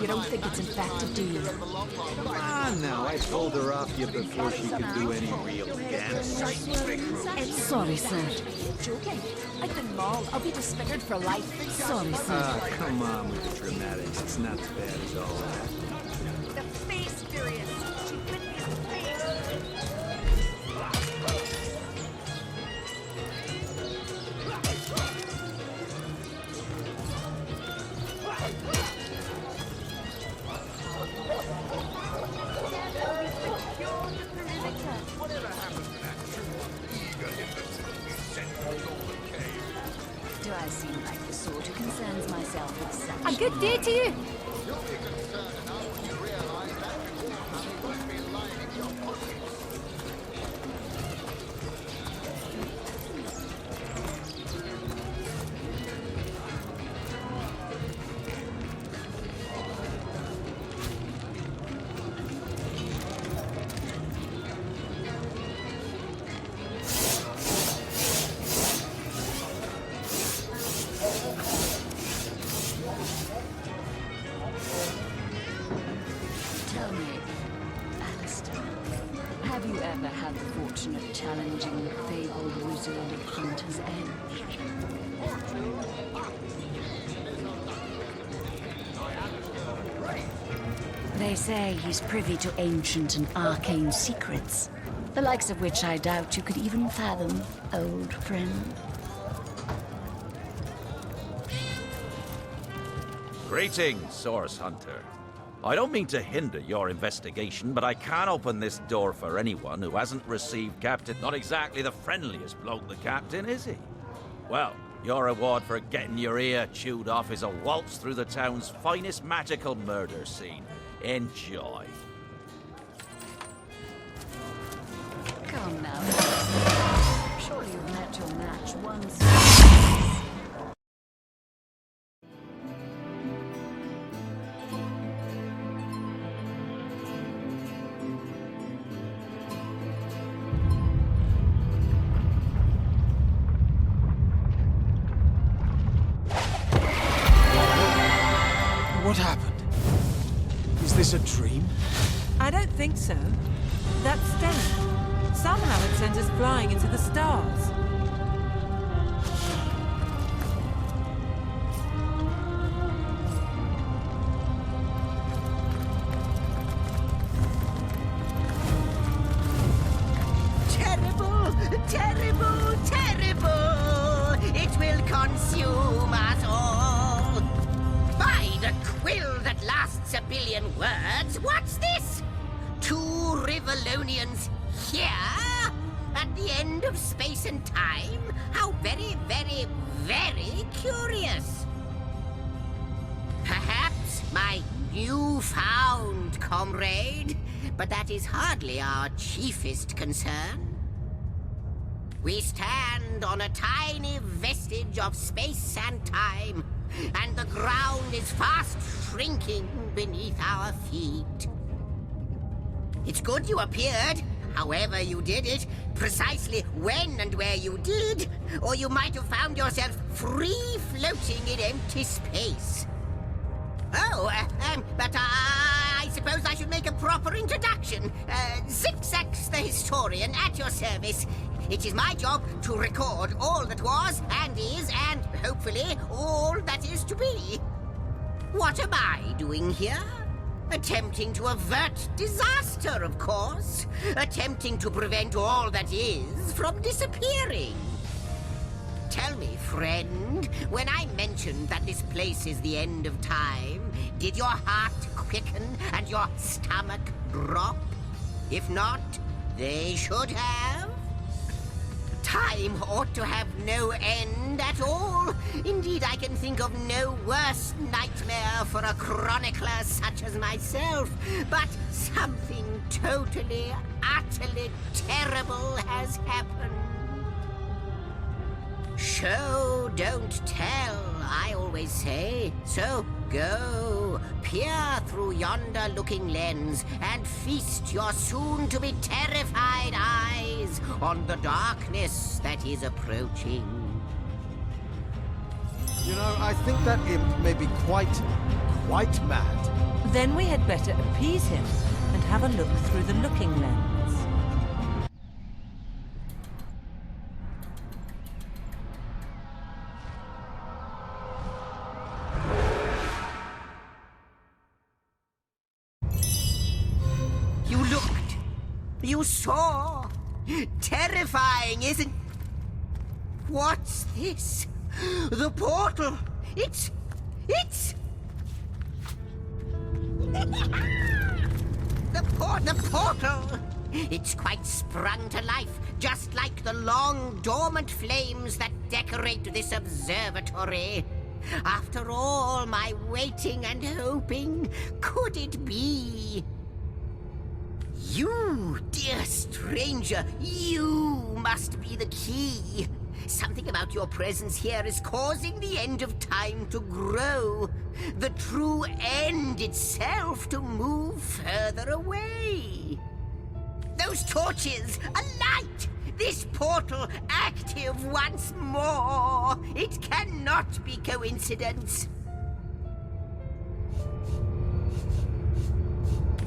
You don't think it's infected, do you? Come on now, I told her off you before she could do any real dance. Sorry, sir. Joking. I've been mauled. I'll be disfigured for life. Sorry, sir. Ah, come on with the dramatics. It's not as bad as all that. The face furious. She bit me in the face. Do I seem like the sort who concerns myself with such? A good day to you. Tell me, Alistair, have you ever had the fortune of challenging the fabled wizard of Hunter's Edge? They say he's privy to ancient and arcane secrets, the likes of which I doubt you could even fathom, old friend. Greetings, Source Hunter. I don't mean to hinder your investigation, but I can't open this door for anyone who hasn't received Captain. Not exactly the friendliest bloke, the Captain, is he? Well, your reward for getting your ear chewed off is a waltz through the town's finest magical murder scene. Enjoy. Come now. Surely you've met your match once. What happened? Is this a dream? I don't think so. That stain. Somehow it sent us flying into the stars. Terrible, terrible, terrible! It will consume us all. By the quill that lasts a billion words, what's this? Two Rivalonians here? At the end of space and time? How very, very, very curious. Perhaps my newfound comrade, but that is hardly our chiefest concern. We stand on a tiny vestige of space and time, and the ground is fast shrinking beneath our feet. It's good you appeared, however you did it, precisely when and where you did, or you might have found yourself free floating in empty space. Oh, but I suppose I should make a proper introduction. Zigzags the historian at your service. It is my job to record all that was and is and, hopefully, all that is to be. What am I doing here? Attempting to avert disaster, of course. Attempting to prevent all that is from disappearing. Tell me, friend, when I mentioned that this place is the end of time, did your heart quicken and your stomach drop? If not, they should have. Time ought to have no end at all. Indeed, I can think of no worse nightmare for a chronicler such as myself. But something totally, utterly terrible has happened. Show, don't tell, I always say. So go, peer through yonder looking lens and feast your soon-to-be terrified eyes on the darkness that is approaching. You know, I think that imp may be quite quite mad. Then we had better appease him and have a look through the looking lens. You looked. You saw. Terrifying, isn't... What's this? The portal. It's... The portal! It's quite sprung to life, just like the long, dormant flames that decorate this observatory. After all my waiting and hoping, could it be? You, dear stranger, you must be the key. Something about your presence here is causing the end of time to grow. The true end itself to move further away. Those torches, alight! This portal active once more. It cannot be coincidence.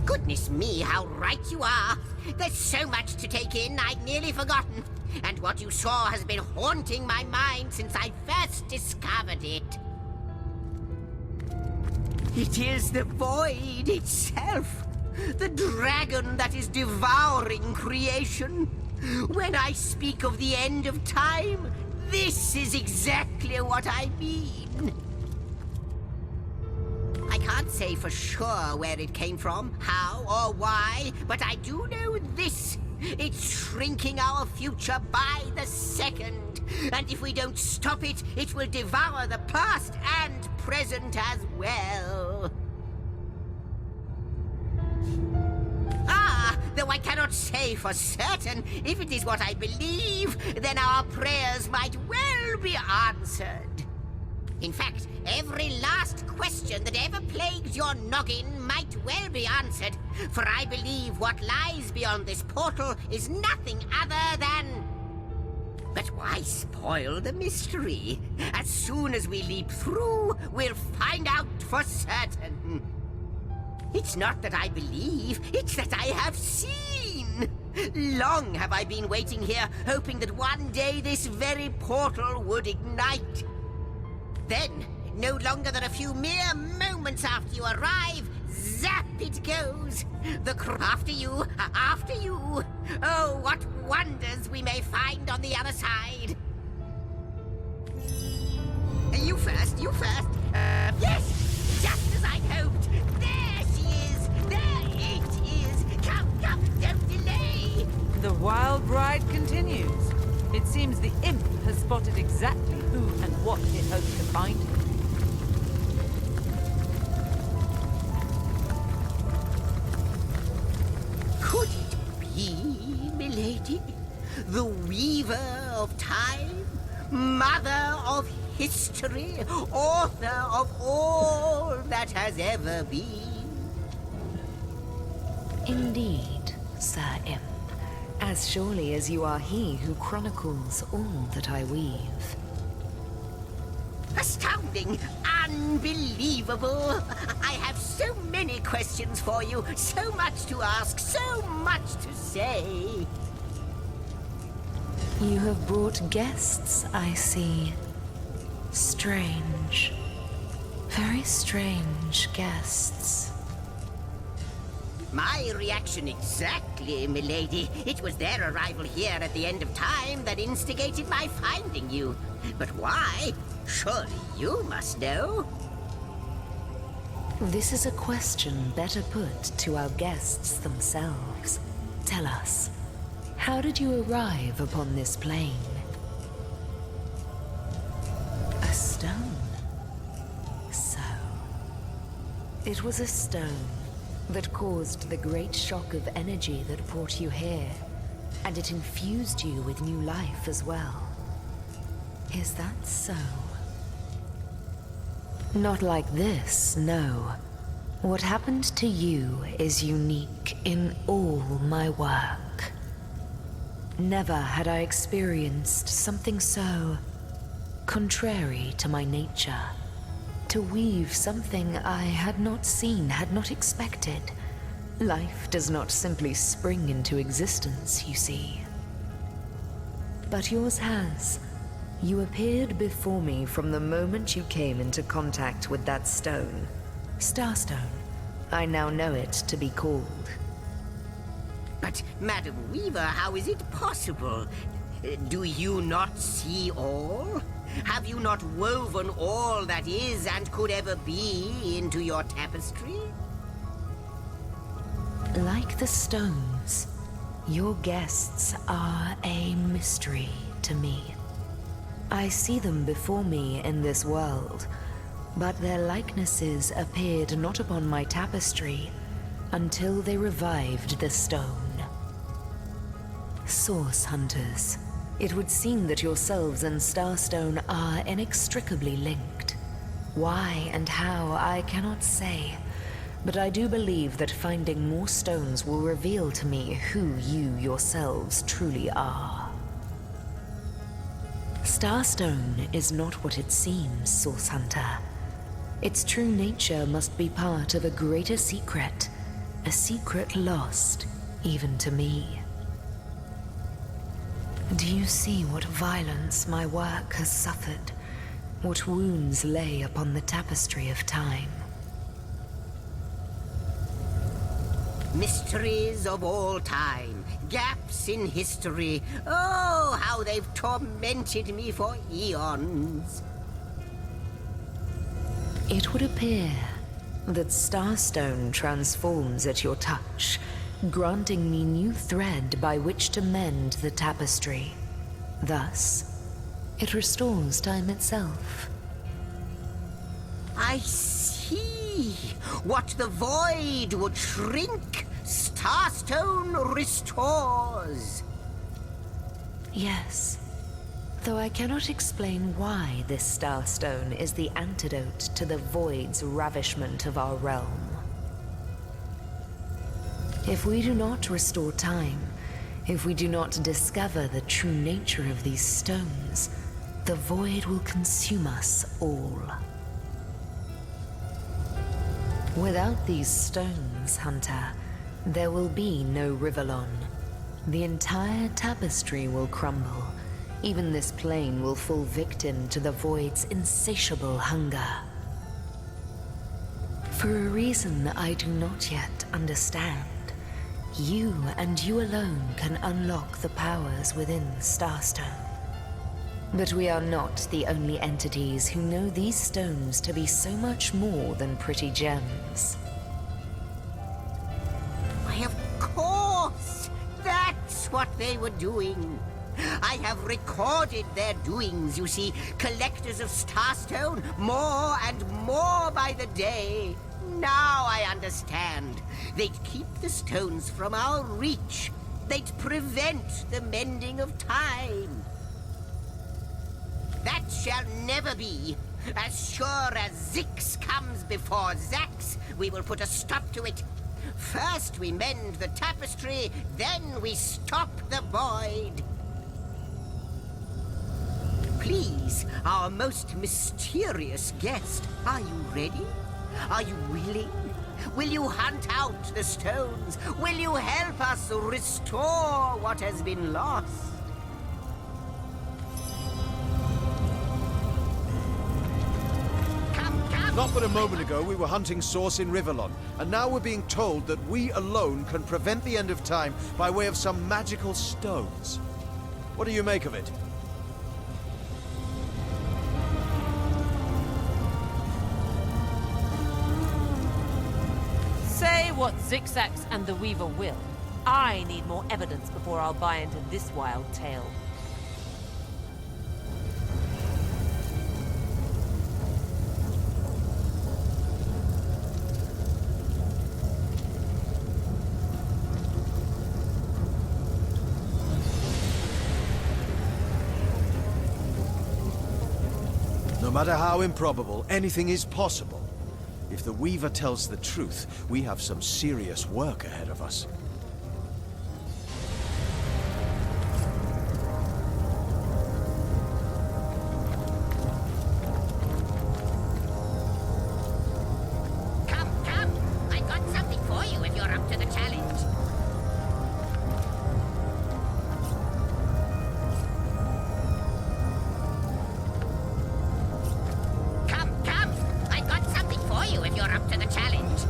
Goodness me, how right you are. There's so much to take in, I'd nearly forgotten. And what you saw has been haunting my mind since I first discovered it. It is the void itself. The dragon that is devouring creation. When I speak of the end of time, this is exactly what I mean. I can't say for sure where it came from, how or why, but I do know this. It's shrinking our future by the second. And if we don't stop it, it will devour the past and present as well. Though I cannot say for certain, if it is what I believe, then our prayers might well be answered. In fact, every last question that ever plagued your noggin might well be answered, for I believe what lies beyond this portal is nothing other than... But why spoil the mystery? As soon as we leap through, we'll find out for certain. It's not that I believe, it's that I have seen. Long have I been waiting here, hoping that one day this very portal would ignite. Then, no longer than a few mere moments after you arrive, zap it goes. After you, after you. Oh, what wonders we may find on the other side. You first, you first. Yes, just as I'd hoped. There she is, there it is. Come, come, don't delay. The wild ride continues. It seems the imp has spotted exactly who and what it hoped to find him. Could it be, milady? The weaver of time? Mother of history? Author of all that has ever been? Indeed, Sir Imp. As surely as you are he who chronicles all that I weave. Astounding! Unbelievable! I have so many questions for you, so much to ask, so much to say. You have brought guests, I see. Strange. Very strange guests. My reaction exactly, milady. It was their arrival here at the end of time that instigated my finding you. But why? Surely you must know. This is a question better put to our guests themselves. Tell us, how did you arrive upon this plane? A stone. So, it was a stone that caused the great shock of energy that brought you here, and it infused you with new life as well. Is that so? Not like this, no. What happened to you is unique in all my work. Never had I experienced something so contrary to my nature. To weave something I had not seen, had not expected. Life does not simply spring into existence, you see. But yours has. You appeared before me from the moment you came into contact with that stone. Starstone. I now know it to be called. But, Madam Weaver, how is it possible? Do you not see all? Have you not woven all that is and could ever be into your tapestry? Like the stones, your guests are a mystery to me. I see them before me in this world, but their likenesses appeared not upon my tapestry until they revived the stone. Source Hunters. It would seem that yourselves and Starstone are inextricably linked. Why and how, I cannot say, but I do believe that finding more stones will reveal to me who you yourselves truly are. Starstone is not what it seems, Source Hunter. Its true nature must be part of a greater secret, a secret lost, even to me. Do you see what violence my work has suffered? What wounds lay upon the tapestry of time? Mysteries of all time, gaps in history. Oh, how they've tormented me for eons. It would appear that Starstone transforms at your touch, granting me new thread by which to mend the tapestry. Thus, it restores time itself. I see. What the void would shrink, Starstone restores. Yes, though I cannot explain why this Starstone is the antidote to the void's ravishment of our realm. If we do not restore time, if we do not discover the true nature of these stones, the void will consume us all. Without these stones, Hunter, there will be no Rivellon. The entire tapestry will crumble. Even this plane will fall victim to the void's insatiable hunger. For a reason I do not yet understand, you and you alone can unlock the powers within Starstone. But we are not the only entities who know these stones to be so much more than pretty gems. Why, of course! That's what they were doing. I have recorded their doings, you see. Collectors of Starstone, more and more by the day. Now I understand. They'd keep the stones from our reach. They'd prevent the mending of time. That shall never be. As sure as Zix comes before Zax, we will put a stop to it. First we mend the tapestry, then we stop the void. Please, our most mysterious guest, are you ready? Are you willing? Will you hunt out the stones? Will you help us restore what has been lost? Not but a moment ago we were hunting Source in Rivellon, and now we're being told that we alone can prevent the end of time by way of some magical stones. What do you make of it? Say what Zigzags and the Weaver will. I need more evidence before I'll buy into this wild tale. No matter how improbable, anything is possible. If the Weaver tells the truth, we have some serious work ahead of us. you're up to the challenge.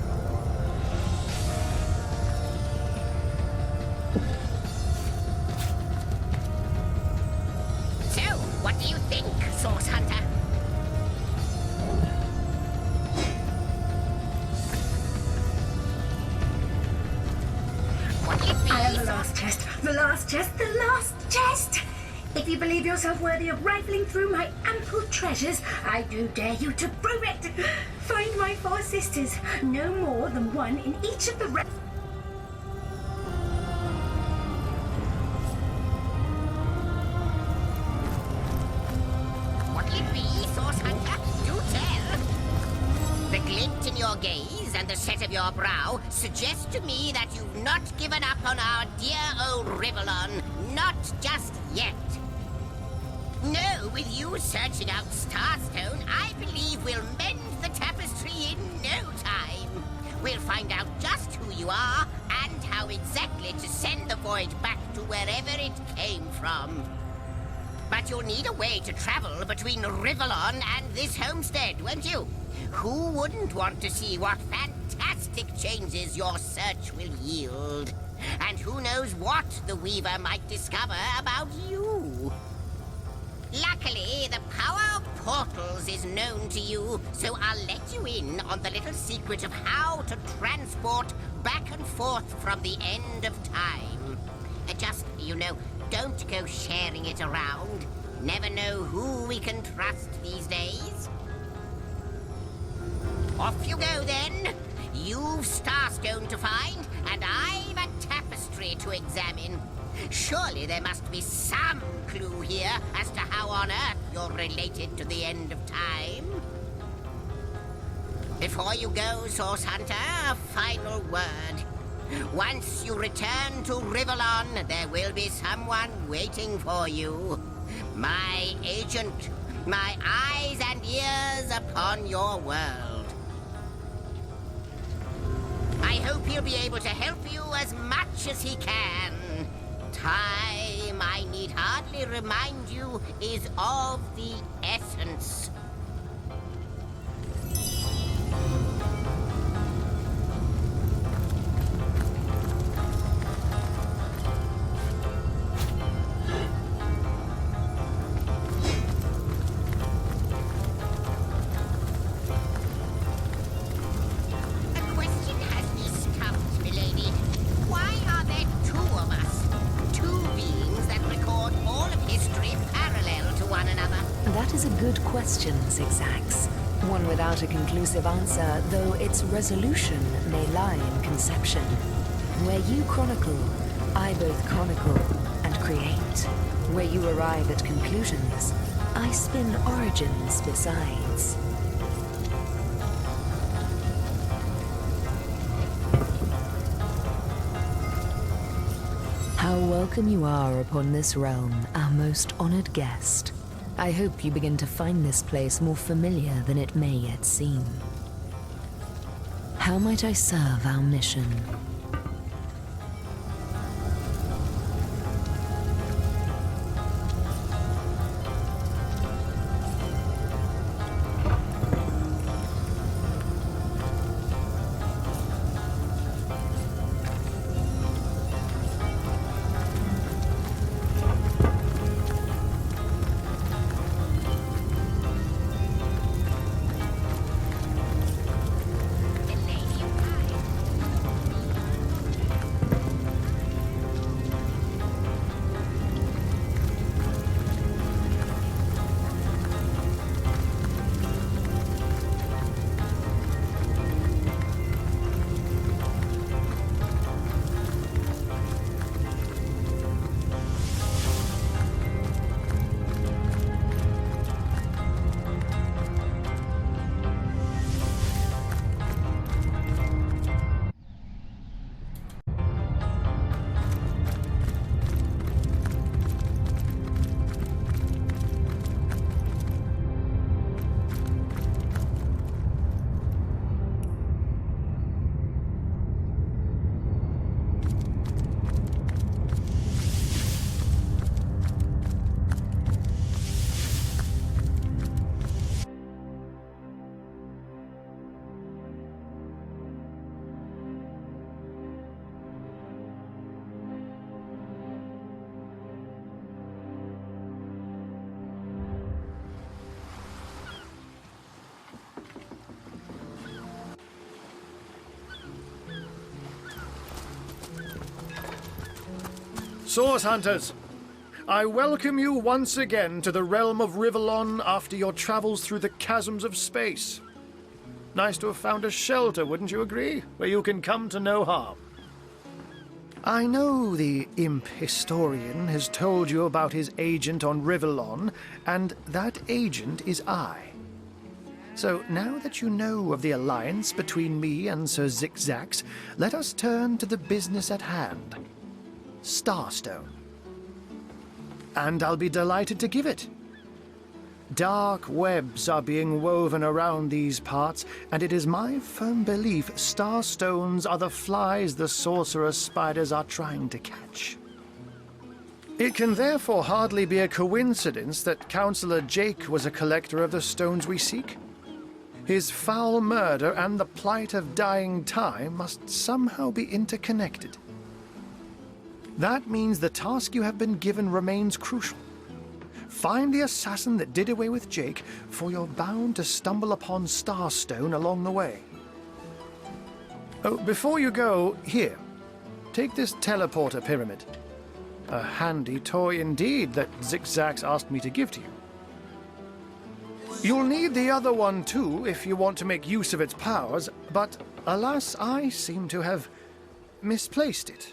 So, what do you think, Source Hunter? What'll it be, I have the Source last chest, the last chest, the last chest! If you believe yourself worthy of rifling through my ample treasures, I do dare you to prove it! Find my 4 sisters, no more than one in each of the What'll it be, Source Hunter? Do tell. The glint in your gaze and the set of your brow suggest to me that you've not given up on our dear old Rivellon. Not just yet. No, with you searching out Starstone, I believe we'll mend the tapestry in no time. We'll find out just who you are and how exactly to send the void back to wherever it came from. But you'll need a way to travel between Rivellon and this homestead, won't you? Who wouldn't want to see what fantastic changes your search will yield? And who knows what the Weaver might discover about you? Luckily, the power of portals is known to you, so I'll let you in on the little secret of how to transport back and forth from the end of time. Just, don't go sharing it around. Never know who we can trust these days. Off you go, then. You've Starstone to find, and I've a tapestry to examine. Surely there must be some clue here as to how on earth you're related to the end of time. Before you go, Source Hunter, a final word. Once you return to Rivellon, there will be someone waiting for you. My agent, my eyes and ears upon your world. I hope he'll be able to help you as much as he can. Time, I need hardly remind you, is of the essence. A question has me stumped, milady. Why are there 2 of us? 2 beings that record all of history parallel to one another. That is a good question, Zigzags. One without a conclusive answer, though its resolution may lie in conception. Where you chronicle, I both chronicle and create. Where you arrive at conclusions, I spin origins besides. How welcome you are upon this realm, our most honored guest. I hope you begin to find this place more familiar than it may yet seem. How might I serve our mission? Source Hunters, I welcome you once again to the realm of Rivellon after your travels through the chasms of space. Nice to have found a shelter, wouldn't you agree? Where you can come to no harm. I know the imp historian has told you about his agent on Rivellon, and that agent is I. So now that you know of the alliance between me and Sir Zigzax, let us turn to the business at hand. Starstone. And I'll be delighted to give it. Dark webs are being woven around these parts, and it is my firm belief starstones are the flies the sorcerer spiders are trying to catch. It can therefore hardly be a coincidence that Councillor Jake was a collector of the stones we seek. His foul murder and the plight of dying time must somehow be interconnected. That means the task you have been given remains crucial. Find the assassin that did away with Jake, for you're bound to stumble upon Starstone along the way. Oh, before you go, here, take this teleporter pyramid. A handy toy indeed that Zigzax asked me to give to you. You'll need the other one too if you want to make use of its powers, but alas, I seem to have misplaced it.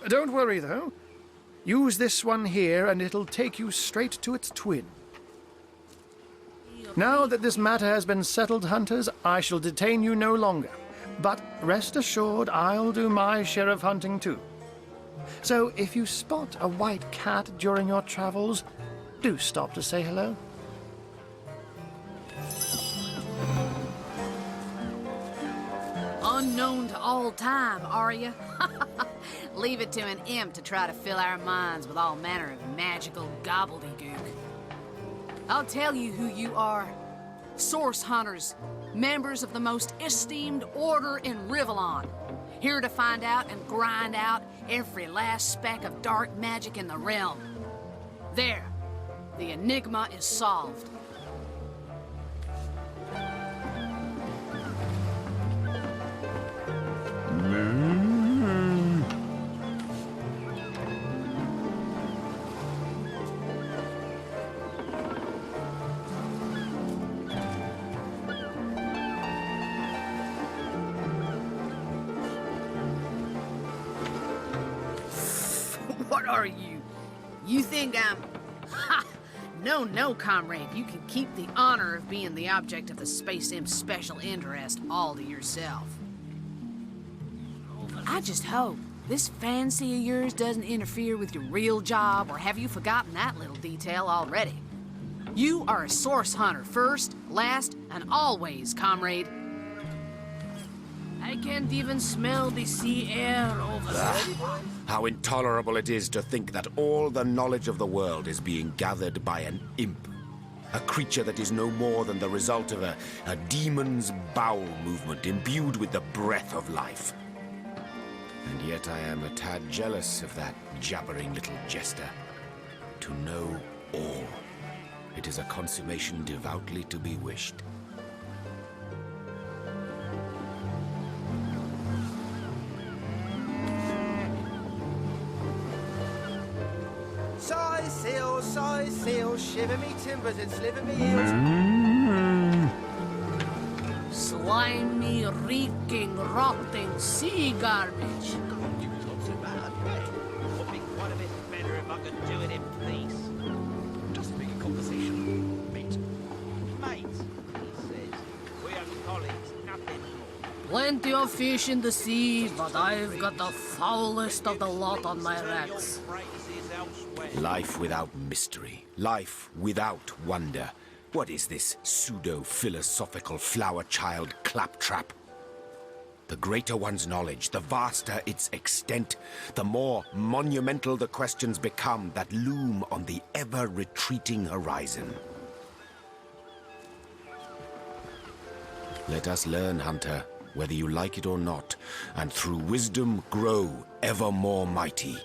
Don't worry though. Use this one here and it'll take you straight to its twin. Now that this matter has been settled, Hunters, I shall detain you no longer. But rest assured, I'll do my share of hunting too. So if you spot a white cat during your travels, do stop to say hello. Unknown to all time, are you? Leave it to an imp to try to fill our minds with all manner of magical gobbledygook. I'll tell you who you are. Source Hunters, members of the most esteemed order in Rivellon. Here to find out and grind out every last speck of dark magic in the realm. There, the enigma is solved. What are you? You think I'm... Ha! No, comrade. You can keep the honor of being the object of the Space Imp's special interest all to yourself. I just hope this fancy of yours doesn't interfere with your real job, or have you forgotten that little detail already? You are a source hunter first, last, and always, comrade. I can't even smell the sea air over there. How intolerable it is to think that all the knowledge of the world is being gathered by an imp. A creature that is no more than the result of a demon's bowel movement imbued with the breath of life. And yet I am a tad jealous of that jabbering little jester. To know all. It is a consummation devoutly to be wished. Sigh, seal, shiver me timbers and sliver me heels. Slimy, reeking, rotting sea garbage. It's not too bad, mate. Would be quite a bit better if I could do it in peace. Just make a conversation, mate. Mate, he says. We are colleagues, nothing more. Plenty of fish in the sea, but I've got the foulest of the lot on my racks. Life without mystery. Life without wonder. What is this pseudo-philosophical flower-child claptrap? The greater one's knowledge, the vaster its extent, the more monumental the questions become that loom on the ever-retreating horizon. Let us learn, Hunter, whether you like it or not, and through wisdom grow ever more mighty.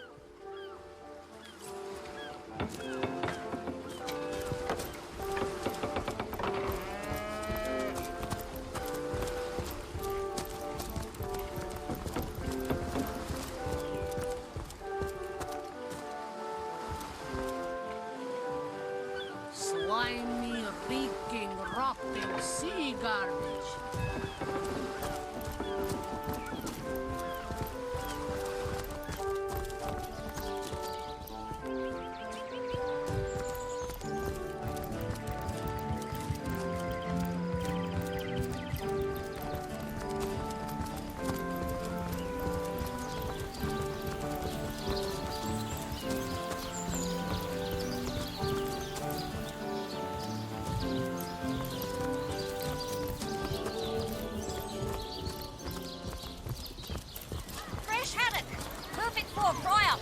before Friar.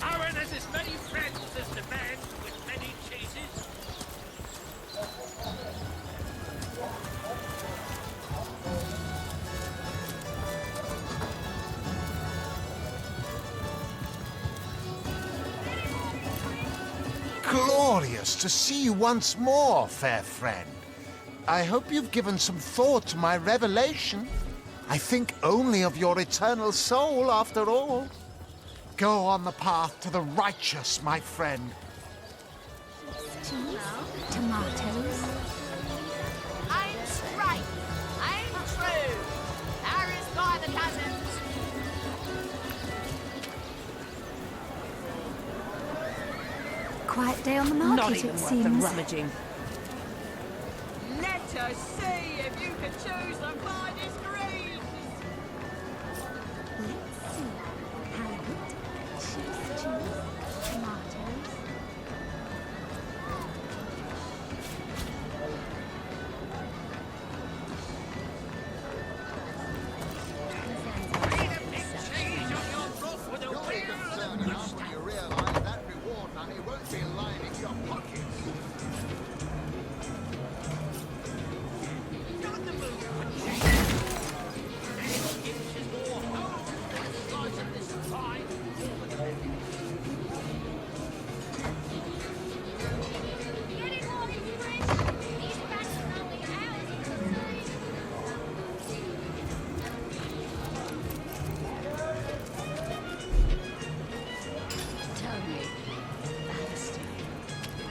Owen has as many friends as the man with many cheeses. Glorious to see you once more, fair friend. I hope you've given some thought to my revelation. I think only of your eternal soul, after all. Go on the path to the righteous, my friend. Tomatoes. I'm straight. I'm true. Paris by the cousins. Quiet day on the market, Not it even worth the seems. rummaging. Let us see if you can choose the finest greens. Let's see. Halibut, cheese, tomatoes.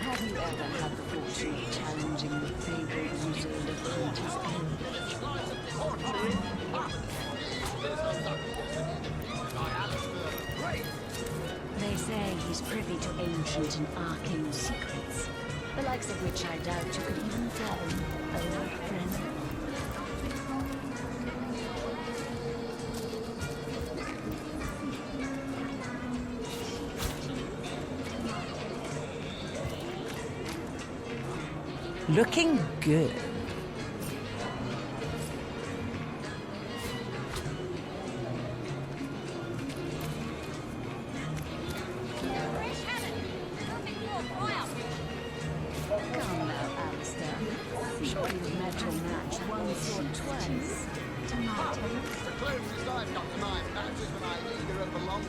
Have you ever had the fortune of challenging the fabled wizard of Hunter's End? They say he's privy to ancient and arcane secrets, the likes of which I doubt you could even fathom, old friend. Looking good. Come now, Alistair. Sure you've met your match once or twice. Tomatoes. The closest I've got to mine matches when I either of the long